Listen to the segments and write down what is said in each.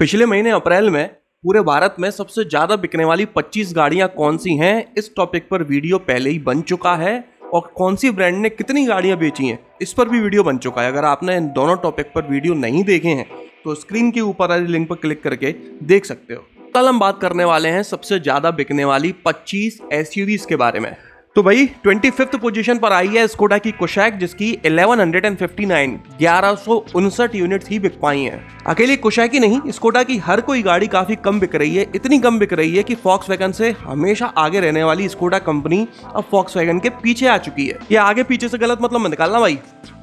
पिछले महीने अप्रैल में पूरे भारत में सबसे ज्यादा बिकने वाली 25 गाड़ियां कौन सी हैं, इस टॉपिक पर वीडियो पहले ही बन चुका है और कौन सी ब्रांड ने कितनी गाड़ियां बेची हैं इस पर भी वीडियो बन चुका है। अगर आपने इन दोनों टॉपिक पर वीडियो नहीं देखे हैं तो स्क्रीन के ऊपर वाली लिंक पर क्लिक करके देख सकते हो। कल हम बात करने वाले हैं सबसे ज्यादा बिकने वाली 25 एसयूवीज के बारे में। तो भाई 25th पोजीशन पर आई है स्कोडा की कुशैक, जिसकी 1159 यूनिट्स ही बिक पाई हैं। अकेली कुशैक ही नहीं, स्कोडा की हर कोई गाड़ी काफी कम बिक रही है। इतनी कम बिक रही है कि फॉक्सवैगन से हमेशा आगे रहने वाली स्कोडा कंपनी अब फॉक्सवैगन के पीछे आ चुकी है। ये आगे पीछे से गलत मतलब मत निकालना भाई।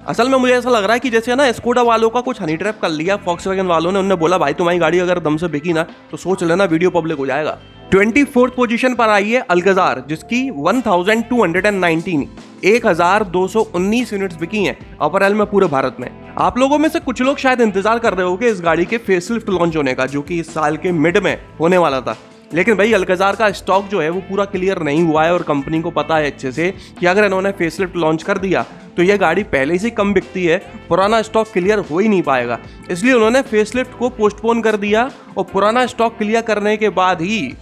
असल में मुझे ऐसा लग रहा है कि जैसे ना स्कोडा वालों का कुछ हनी ट्रैप कर लिया फॉक्सवैगन वालों ने। उन्होंने बोला भाई तुम्हारी गाड़ी अगर दम से बिकी ना तो सोच लेना वीडियो पब्लिक हो जाएगा। 24th पोजीशन पर आई है अल्कजार, जिसकी 1219 यूनिट्स बिकी हैं अप्रैल में पूरे भारत में। आप लोगों में से कुछ लोग शायद इंतजार कर रहे होंगे इस गाड़ी के फेसलिफ्ट लॉन्च होने का, जो कि इस साल के मिड में होने वाला था। लेकिन भाई अल्कजार का स्टॉक जो है वो पूरा क्लियर नहीं हुआ है और कंपनी को पता है अच्छे से कि अगर इन्होंने फेसलिफ्ट लॉन्च कर दिया तो यह गाड़ी पहले से कम बिकती है, पुराना स्टॉक क्लियर हो ही नहीं पाएगा। इसलिए उन्होंने फेसलिफ्ट को पोस्टपोन कर दिया और पुराना स्टॉक क्लियर करने के बाद ही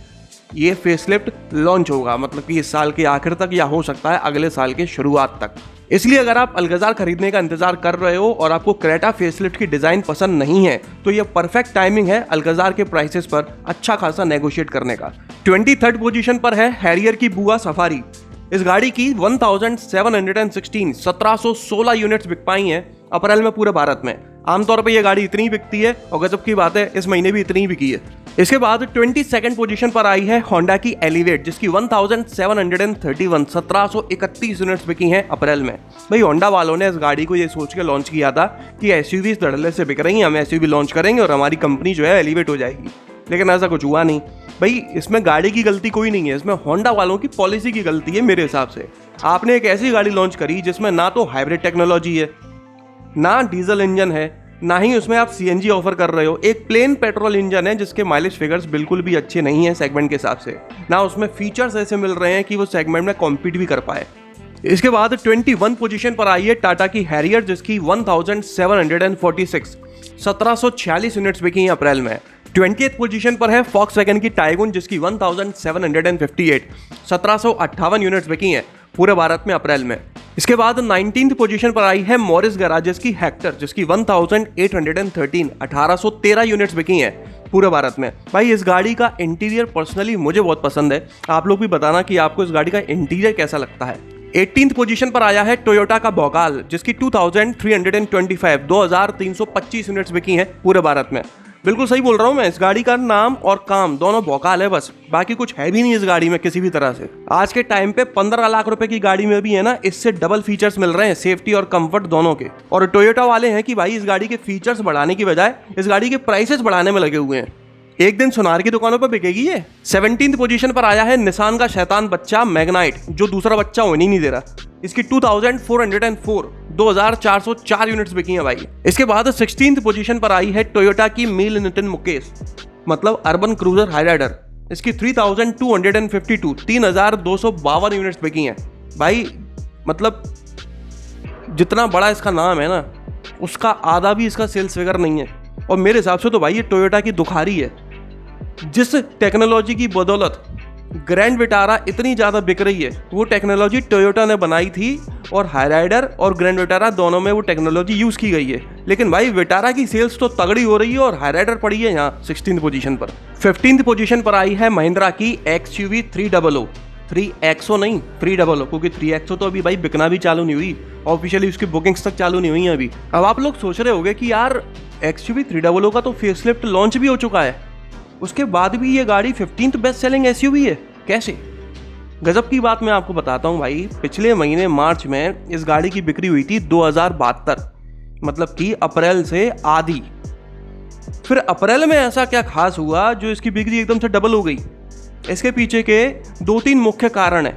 ये फेसलिफ्ट लॉन्च होगा, मतलब कि इस साल के आखिर तक या हो सकता है अगले साल के शुरुआत तक। इसलिए अगर आप अल्कजार खरीदने का इंतजार कर रहे हो और आपको क्रेटा फेसलिफ्ट की डिजाइन पसंद नहीं है तो ये परफेक्ट टाइमिंग है अल्कजार के प्राइसेस पर अच्छा खासा नेगोशिएट करने का। 23rd पोजीशन पर है हैरियर की बुआ सफारी। इस गाड़ी की 1716 यूनिट्स बिक पाई हैं अप्रैल में पूरे भारत में। आमतौर पर यह गाड़ी इतनी बिकती है और गजब की बात है इस महीने भी इतनी ही बिकी है। इसके बाद 22nd पोजीशन पर आई है होंडा की एलिवेट, जिसकी 1731 यूनिट्स बिकी हैं अप्रैल में। भाई होंडा वालों ने इस गाड़ी को ये सोच के लॉन्च किया था कि एसयूवी धड़ल्ले से बिक रही हैं, हम एसयूवी लॉन्च करेंगे और हमारी कंपनी जो है एलिवेट हो जाएगी। लेकिन ऐसा कुछ हुआ नहीं। भाई इसमें गाड़ी की गलती कोई नहीं है, इसमें होंडा वालों की पॉलिसी की गलती है मेरे हिसाब से। आपने एक ऐसी गाड़ी लॉन्च करी जिसमें ना तो हाइब्रिड टेक्नोलॉजी है, ना डीजल इंजन है, ना ही उसमें आप सीएनजी ऑफर कर रहे हो। एक प्लेन पेट्रोल इंजन है जिसके माइलेज फिगर्स बिल्कुल भी अच्छे नहीं हैं सेगमेंट के हिसाब से, ना उसमें फीचर्स ऐसे मिल रहे हैं कि वो सेगमेंट में कॉम्पीट भी कर पाए। इसके बाद 21 पोजीशन पर आई है टाटा की हैरियर, जिसकी 1746 यूनिट्स बिकी हैं अप्रैल में। 20th पोजीशन पर है फॉक्सवैगन की टाइगुन, जिसकी 1758 यूनिट्स बिकी हैं पूरे भारत में अप्रैल में। इसके बाद 19th पोजीशन पर आई है मॉरिस गराजेस की हेक्टर, जिसकी 1813 यूनिट्स बिकी हैं पूरे भारत में। भाई इस गाड़ी का इंटीरियर पर्सनली मुझे बहुत पसंद है, आप लोग भी बताना कि आपको इस गाड़ी का इंटीरियर कैसा लगता है। 18th पोजीशन पर आया है टोयोटा का भोकाल, जिसकी 2325 यूनिट्स बिकी हैं पूरे भारत में। बिल्कुल सही बोल रहा हूँ मैं, इस गाड़ी का नाम और काम दोनों भौकाल है, बस बाकी कुछ है भी नहीं इस गाड़ी में किसी भी तरह से। आज के टाइम पे 15 लाख रुपए की गाड़ी में भी है ना, इससे डबल फीचर्स मिल रहे हैं, सेफ्टी और कंफर्ट दोनों के। और टोयोटा वाले हैं कि भाई इस गाड़ी के फीचर्स बढ़ाने की बजाय इस गाड़ी के प्राइसेस बढ़ाने में लगे हुए हैं। एक दिन सुनार की दुकानों पर बिकेगी ये। 17th पोजीशन पर आया है निसान का शैतान बच्चा मैग्नाइट, जो दूसरा बच्चा होने ही नहीं दे रहा। इसकी 2404 यूनिट्स बिकी हैं भाई। इसके बाद 16th पोजीशन पर आई है टोयोटा की मील नितिन मुकेश, मतलब अर्बन क्रूजर हाईराइडर। इसकी 3252 यूनिट्स बिकी हैं भाई। मतलब जितना बड़ा इसका नाम है ना, उसका आधा भी इसका सेल्स फिगर नहीं है। और मेरे हिसाब से तो भाई ये टोयोटा की दुखारी है। जिस टेक्नोलॉजी की बदौलत ग्रैंड विटारा इतनी ज़्यादा बिक रही है, वो टेक्नोलॉजी टोयोटा ने बनाई थी और हाईराइडर और ग्रैंड विटारा दोनों में वो टेक्नोलॉजी यूज़ की गई है। लेकिन भाई विटारा की सेल्स तो तगड़ी हो रही है और हाईराइडर पड़ी है यहाँ 16th पोजीशन पर। 15th पोजीशन पर आई है महिंद्रा की XUV 300, 3XO नहीं 300, क्योंकि 3XO तो अभी भाई बिकना भी चालू नहीं हुई, ऑफिशियली उसकी बुकिंग्स तक चालू नहीं हुई हैं अभी। अब आप लोग सोच रहे होंगे कि यार XUV 300 का तो फेसलिफ्ट लॉन्च भी हो चुका है, उसके बाद भी ये गाड़ी 15th बेस्ट सेलिंग SUV है, कैसे? गजब की बात मैं आपको बताता हूँ भाई। पिछले महीने मार्च में इस गाड़ी की बिक्री हुई थी 2072, मतलब कि अप्रैल से आधी। फिर अप्रैल में ऐसा क्या खास हुआ जो इसकी बिक्री एकदम से डबल हो गई? इसके पीछे के 2-3 मुख्य कारण है।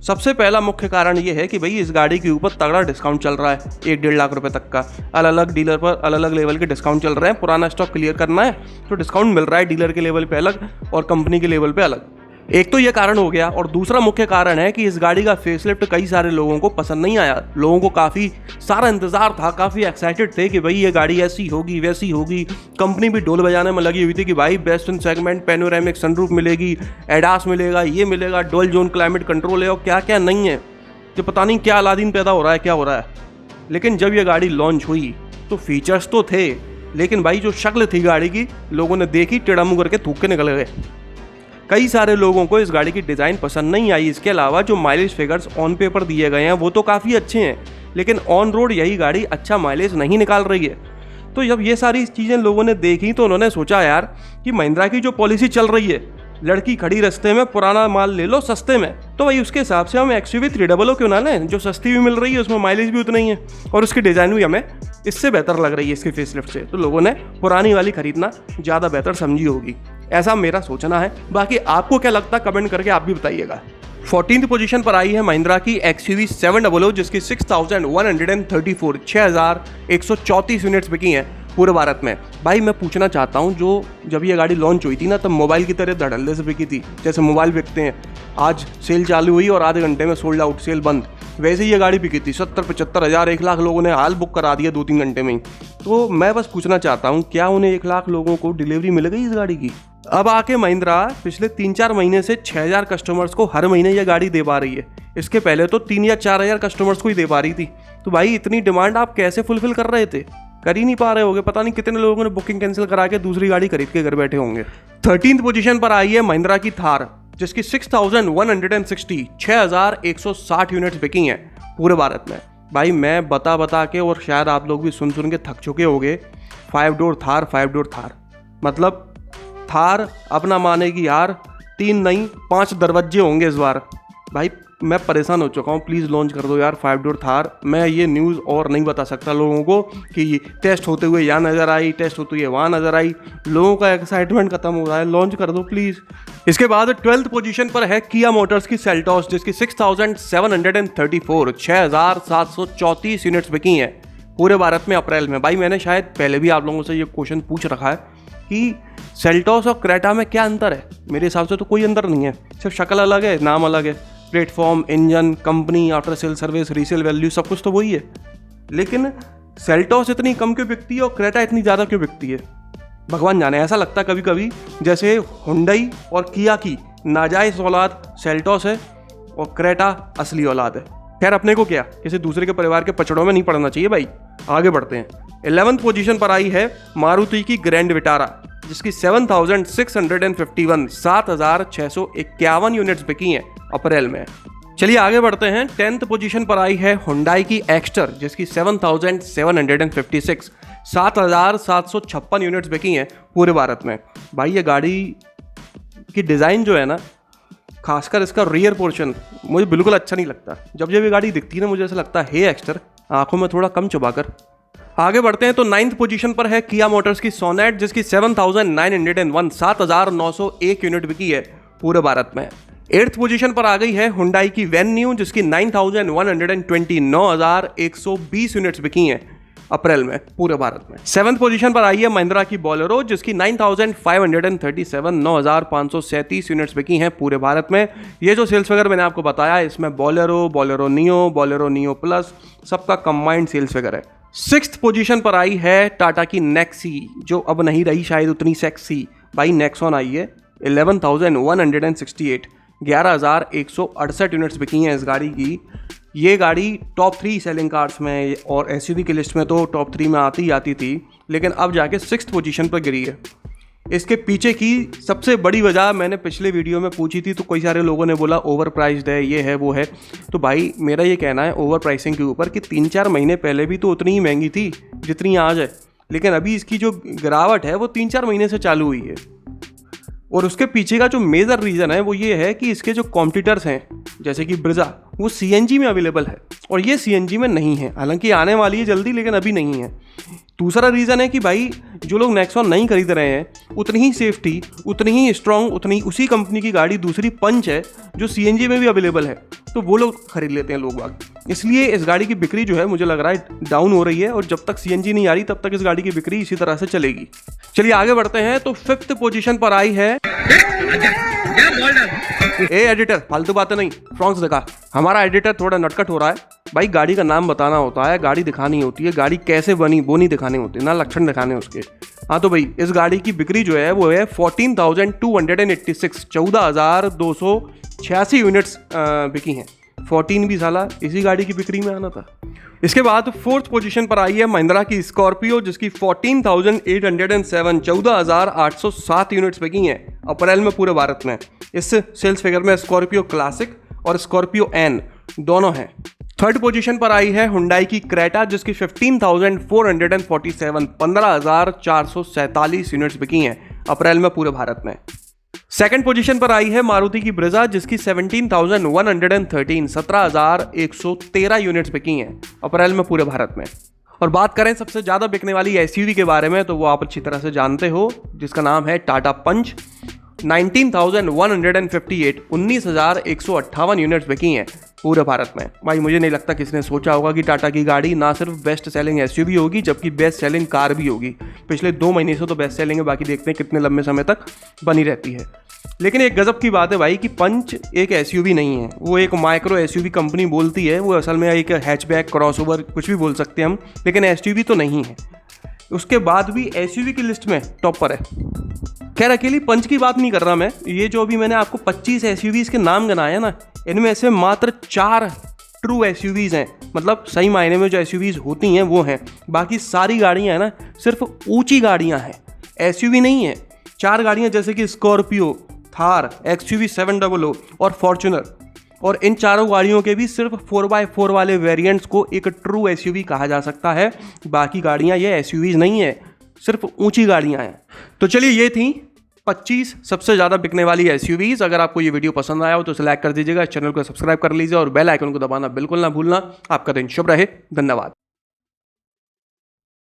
सबसे पहला मुख्य कारण ये है कि भाई इस गाड़ी के ऊपर तगड़ा डिस्काउंट चल रहा है, 1-1.5 लाख रुपए तक का। अलग अलग डीलर पर अलग अलग लेवल के डिस्काउंट चल रहे हैं। पुराना स्टॉक क्लियर करना है तो डिस्काउंट मिल रहा है, डीलर के लेवल पे अलग और कंपनी के लेवल पे अलग। एक तो ये कारण हो गया, और दूसरा मुख्य कारण है कि इस गाड़ी का फेसलिफ्ट कई सारे लोगों को पसंद नहीं आया। लोगों को काफ़ी सारा इंतजार था, काफ़ी एक्साइटेड थे कि भाई ये गाड़ी ऐसी होगी वैसी होगी। कंपनी भी ढोल बजाने में लगी हुई थी कि भाई best in segment, panoramic sunroof मिलेगी, एडास मिलेगा, ये मिलेगा, डुअल जोन क्लाइमेट कंट्रोल है, और क्या क्या नहीं है कि पता नहीं क्या अलादीन पैदा हो रहा है, क्या हो रहा है। लेकिन जब ये गाड़ी लॉन्च हुई तो फीचर्स तो थे, लेकिन भाई जो शक्ल थी गाड़ी की, लोगों ने देखी, टेढ़ा मुंह करके थूक के निकल गए। कई सारे लोगों को इस गाड़ी की डिज़ाइन पसंद नहीं आई। इसके अलावा जो माइलेज फिगर्स ऑन पेपर दिए गए हैं वो तो काफ़ी अच्छे हैं, लेकिन ऑन रोड यही गाड़ी अच्छा माइलेज नहीं निकाल रही है। तो जब ये सारी चीज़ें लोगों ने देखी तो उन्होंने सोचा यार कि महिंद्रा की जो पॉलिसी चल रही है, लड़की खड़ी रास्ते में, पुराना माल ले लो सस्ते में, तो भाई उसके हिसाब से हम XUV 300 क्यों ना लें, जो सस्ती भी मिल रही है, उसमें माइलेज भी उतना ही है और उसकी डिज़ाइन भी हमें इससे बेहतर लग रही है इसके फेसलिफ्ट से। तो लोगों ने पुरानी वाली खरीदना ज़्यादा बेहतर समझी होगी, ऐसा मेरा सोचना है। बाकी आपको क्या लगता है कमेंट करके आप भी बताइएगा। 14th पोजीशन पर आई है महिंद्रा की XUV 700, जिसकी 6134 6134 यूनिट्स बिकी हैं पूरे भारत में। भाई मैं पूछना चाहता हूँ, जो जब ये गाड़ी लॉन्च हुई थी ना, तब मोबाइल की तरह धड़ल्ले से बिकी थी, जैसे मोबाइल बिकते हैं, आज सेल चालू हुई और आधे घंटे में सोल्ड आउट, सेल बंद, वैसे ही ये गाड़ी बिकी थी। 70-75 हज़ार 1 लाख लोगों ने हाल बुक करा दिया 2-3 घंटे में ही। तो मैं बस पूछना चाहता हूँ, क्या उन्हें 1 लाख लोगों को डिलीवरी मिल गई इस गाड़ी की? अब आके महिंद्रा पिछले 3-4 महीने से 6000 कस्टमर्स को हर महीने ये गाड़ी दे पा रही है। इसके पहले तो 3 या 4000 कस्टमर्स को ही दे पा रही थी। तो भाई इतनी डिमांड आप कैसे फुलफिल कर रहे थे? कर ही नहीं पा रहे होगे। पता नहीं कितने लोगों ने बुकिंग कैंसिल करा के दूसरी गाड़ी खरीद के घर बैठे होंगे। 13th पोजीशन पर आई है महिंद्रा की थार, जिसकी 6160 यूनिट्स बिकी हैं पूरे भारत में। भाई मैं बता के, और शायद आप लोग भी सुन के थक चुके होंगे, 5 डोर थार, मतलब थार अपना मानेगी यार 3 नहीं 5 दरवाजे होंगे इस बार। भाई मैं परेशान हो चुका हूँ, प्लीज़ लॉन्च कर दो यार 5 डोर थार। मैं ये न्यूज़ और नहीं बता सकता लोगों को कि टेस्ट होते हुए यहाँ नज़र आई, टेस्ट होते हुए वहाँ नज़र आई। लोगों का एक्साइटमेंट खत्म हो रहा है, लॉन्च कर दो प्लीज़। इसके बाद 12th पोजीशन पर है किया मोटर्स की सेल्टॉस, जिसकी 6734 6734 यूनिट्स बिकी हैं पूरे भारत में अप्रैल में। भाई मैंने शायद पहले भी आप लोगों से ये क्वेश्चन पूछ रखा है कि सेल्टॉस और क्रेटा में क्या अंतर है। मेरे हिसाब से तो कोई अंतर नहीं है, सिर्फ शक्ल अलग है, नाम अलग है, platform, engine, company, after sale service, resale value, सब कुछ तो वही है। लेकिन सेल्टॉस इतनी कम क्यों बिकती है और क्रेटा इतनी ज़्यादा क्यों बिकती है, भगवान जाने। ऐसा लगता है कभी कभी जैसे हुंडई और किया की नाजायज़ औलाद सेल्टॉस है और क्रेटा असली औलाद है। खैर अपने को क्या, किसी दूसरे के परिवार के पचड़ों में नहीं पड़ना चाहिए भाई। आगे बढ़ते हैं। 11th पोजीशन पर आई है मारुति की ग्रैंड विटारा, जिसकी 7651 7651 यूनिट्स बिकी हैं अप्रैल में। चलिए आगे बढ़ते हैं। 10th पोजीशन पर आई है हुंडई की एक्स्टर, जिसकी 7756 7756 यूनिट्स बिकी हैं पूरे भारत में। भाई ये गाड़ी की डिज़ाइन जो है ना, खासकर इसका रियर पोर्शन मुझे बिल्कुल अच्छा नहीं लगता। जब ये गाड़ी दिखती है ना, मुझे ऐसा लगता है हे एक्स्टर, आंखों में थोड़ा कम चुभा कर। आगे बढ़ते हैं तो 9th पोजीशन पर है किया मोटर्स की सोनेट, जिसकी 7901 7901 यूनिट बिकी है पूरे भारत में। 8th पोजीशन पर आ गई है हुंडई की वेन्यू, जिसकी 9120 9120 यूनिट्स बिकी हैं अप्रैल में पूरे भारत में। 7th पोजीशन पर आई है महिंद्रा की बोलेरो, जिसकी 9537 9537 यूनिट्स बिकी हैं पूरे भारत में। ये जो सेल्स फिगर मैंने आपको बताया, इसमें बोलेरो नियो प्लस सबका कंबाइंड सेल्स फिगर है। 6th पोजीशन पर आई है टाटा की नेक्सी, जो अब नहीं रही शायद उतनी सेक्सी। भाई नेक्सॉन आई है 11168 11168 यूनिट्स बिकी हैं इस गाड़ी की। ये गाड़ी टॉप 3 सेलिंग कार्स में और SUV की लिस्ट में तो टॉप 3 में आती ही आती थी, लेकिन अब जाके 6th पोजीशन पर गिरी है। इसके पीछे की सबसे बड़ी वजह मैंने पिछले वीडियो में पूछी थी, तो कई सारे लोगों ने बोला ओवर प्राइस्ड है, ये है वो है। तो भाई मेरा ये कहना है ओवर प्राइसिंग के ऊपर कि 3-4 महीने पहले भी तो उतनी ही महंगी थी जितनी आज है, लेकिन अभी इसकी जो गिरावट है वो 3-4 महीने से चालू हुई है। और उसके पीछे का जो मेजर रीज़न है वो ये है कि इसके जो कॉम्पिटिटर्स हैं जैसे कि ब्रिजा, वो CNG में अवेलेबल है और ये CNG में नहीं है। हालांकि आने वाली है जल्दी, लेकिन अभी नहीं है। दूसरा रीज़न है कि भाई जो लोग नेक्सॉन नहीं खरीद रहे हैं उतनी ही सेफ्टी, उतनी ही स्ट्रॉन्ग, उतनी उसी कंपनी की गाड़ी दूसरी पंच है जो सीएनजी में भी अवेलेबल है, तो वो लोग खरीद लेते हैं लोग बाग। इसलिए इस गाड़ी की बिक्री जो है मुझे लग रहा है डाउन हो रही है, और जब तक सीएनजी नहीं आ रही तब तक इस गाड़ी की बिक्री इसी तरह से चलेगी। चलिए आगे बढ़ते हैं। तो 5th पोजीशन पर आई है, ए एडिटर फालतू बातें नहीं, फ्रॉन्क्स दिखा। हमारा एडिटर थोड़ा नटखट हो रहा है भाई, गाड़ी का नाम बताना होता है, गाड़ी दिखानी होती है, गाड़ी कैसे बनी वो नहीं दिखानी होती ना, लक्षण दिखाने उसके। हाँ तो भाई इस गाड़ी की बिक्री जो है वो है 14,286, 14,286 यूनिट्स बिकी हैं। 14 भी साला इसी गाड़ी की बिक्री में आना था। इसके बाद 4th पोजीशन पर आई है महिंद्रा की स्कॉर्पियो, जिसकी 14,807, 14,807 यूनिट्स बिकी हैं अप्रैल में पूरे भारत में। इस सेल्स फिगर में स्कॉर्पियो क्लासिक और स्कॉर्पियो एन दोनों हैं। 3rd पोजीशन पर आई है हुंडई की क्रेटा, जिसकी 15,447, 15,447 यूनिट्स बिकी हैं अप्रैल में पूरे भारत में। 2nd पोजीशन पर आई है मारुति की ब्रेजा, जिसकी 17,113, 17,113 यूनिट्स बिकी हैं अप्रैल में पूरे भारत में। और बात करें सबसे ज़्यादा बिकने वाली एसयूवी के बारे में, तो वो आप अच्छी तरह से जानते हो, जिसका नाम है टाटा पंच। 19,158, 19,158 यूनिट्स बिकी हैं पूरे भारत में। भाई मुझे नहीं लगता किसने सोचा होगा कि टाटा की गाड़ी ना सिर्फ बेस्ट सेलिंग एसयूवी होगी जबकि बेस्ट सेलिंग कार भी होगी। पिछले 2 महीने से तो बेस्ट सेलिंग है, बाकी देखते हैं कितने लंबे समय तक बनी रहती है। लेकिन एक गजब की बात है भाई कि पंच एक एसयूवी नहीं है, वो एक माइक्रो एसयूवी कंपनी बोलती है, वो असल में एक हैचबैक, क्रॉसओवर कुछ भी बोल सकते हैं हम, लेकिन एसयूवी तो नहीं है। उसके बाद भी एसयूवी की लिस्ट में टॉप पर है। खैर अकेली पंच की बात नहीं कर रहा मैं, ये जो अभी मैंने आपको 25 एसयूवीज के नाम गिनाए ना, इनमें से मात्र 4 ट्रू एसयूवीज हैं, मतलब सही मायने में जो एसयूवीज होती हैं वो हैं। बाकी सारी गाड़ियां हैं ना सिर्फ ऊंची गाड़ियां हैं, एसयूवी नहीं है। 4 गाड़ियां जैसे कि स्कॉर्पियो, थार, XUV 700 और फॉर्च्यूनर, और इन चारों गाड़ियों के भी सिर्फ 4x4 वाले वेरिएंट्स को एक ट्रू एसयूवी कहा जा सकता है। बाकी गाड़ियां ये एसयूवीज नहीं है, सिर्फ ऊंची गाड़ियां हैं। तो चलिए ये थी 25 सबसे ज़्यादा बिकने वाली एसयूवीज। अगर आपको ये वीडियो पसंद आया हो तो इसे लाइक कर दीजिएगा, चैनल को सब्सक्राइब कर लीजिए और बेल आइकन को दबाना बिल्कुल ना भूलना। आपका दिन शुभ रहे, धन्यवाद।